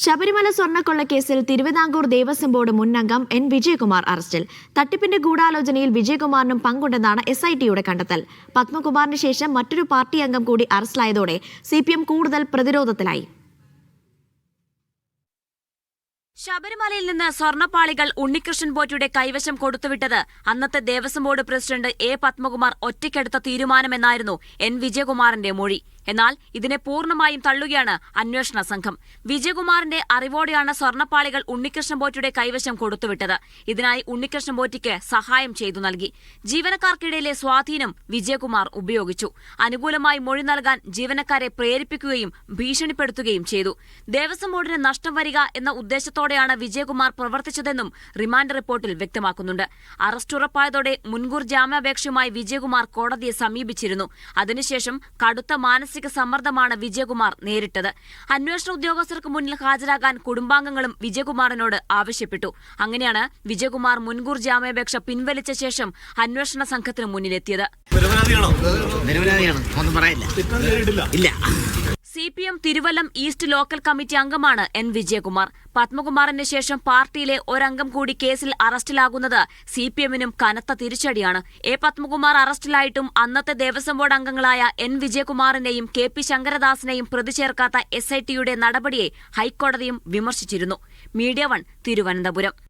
Sabarimala സ്വർണ്ണക്കൊള്ളക്കേസിൽ Thiruvithamkoor Devaswom board മുൻ അംഗം N Vijayakumar അറസ്റ്റിൽ. തട്ടിപ്പിന്റെ ഗൂഢാലോചനയിൽ വിജയകുമാറിനും പങ്കുണ്ടെന്നാണ് SITയുടെ കണ്ടെത്തൽ. പത്മകുമാറിന് ശേഷം മറ്റൊരു പാർട്ടി അംഗം കൂടി അറസ്റ്റിലായതോടെ CPM കൂടുതൽ പ്രതിരോധത്തിലായി. ശബരിമലയിൽ നിന്ന് സ്വർണ്ണപ്പാളികൾ ഉണ്ണികൃഷ്ണൻ പോറ്റിയുടെ കൈവശം കൊടുത്തുവിട്ടത് അന്നത്തെ Devaswom board president A. Padmakumar ഒറ്റയ്ക്കെടുത്ത തീരുമാനമെന്നായിരുന്നു N. വിജയകുമാറിന്റെ മൊഴി. എന്നാൽ ഇതിനെ പൂർണ്ണമായും തള്ളുകയാണ് അന്വേഷണ സംഘം. വിജയകുമാറിന്റെ അറിവോടെയാണ് സ്വർണ്ണപ്പാളികൾ ഉണ്ണികൃഷ്ണൻ പോറ്റിയുടെ കൈവശം കൊടുത്തുവിട്ടത്. ഇതിനായി ഉണ്ണികൃഷ്ണൻ പോറ്റിക്ക് സഹായം ചെയ്തു നൽകി. ജീവനക്കാർക്കിടയിലെ സ്വാധീനം വിജയകുമാർ ഉപയോഗിച്ചു. അനുകൂലമായി മൊഴി നൽകാൻ ജീവനക്കാരെ പ്രേരിപ്പിക്കുകയും ഭീഷണിപ്പെടുത്തുകയും ചെയ്തു. ദേവസ്വം ബോർഡിന് നഷ്ടം വരിക എന്ന ഉദ്ദേശത്തോടെയാണ് വിജയകുമാർ പ്രവർത്തിച്ചതെന്നും റിമാൻഡ് റിപ്പോർട്ടിൽ വ്യക്തമാക്കുന്നുണ്ട്. അറസ്റ്റ് ഉറപ്പായതോടെ മുൻകൂർ ജാമ്യാപേക്ഷയുമായി വിജയകുമാർ കോടതിയെ സമീപിച്ചിരുന്നു. അതിനുശേഷം കടുത്ത മാനസിക സമ്മർദ്ദമാണ് വിജയകുമാർ നേരിട്ടത്. അന്വേഷണ ഉദ്യോഗസ്ഥർക്ക് മുന്നിൽ ഹാജരാകാൻ കുടുംബാംഗങ്ങളും വിജയകുമാറിനോട് ആവശ്യപ്പെട്ടു. അങ്ങനെയാണ് വിജയകുമാർ മുൻകൂർ ജാമ്യാപേക്ഷ പിൻവലിച്ച ശേഷം അന്വേഷണ സംഘത്തിന് മുന്നിലെത്തിയത്. CPM Thiruvallam east local committee അംഗമാണ് N. വിജയകുമാർ. പത്മകുമാറിന് ശേഷം പാർട്ടിയിലെ ഒരംഗം കൂടി കേസിൽ അറസ്റ്റിലാകുന്നത് CPMനും കനത്ത തിരിച്ചടിയാണ്. A. പത്മകുമാർ അറസ്റ്റിലായിട്ടും അന്നത്തെ ദേവസ്വം ബോർഡ് അംഗങ്ങളായ N. വിജയകുമാറിനെയും KP ശങ്കരദാസിനെയും പ്രതി ചേർക്കാത്ത SITയുടെ നടപടിയെ ഹൈക്കോടതിയും വിമർശിച്ചിരുന്നു. മീഡിയ 1 തിരുവനന്തപുരം.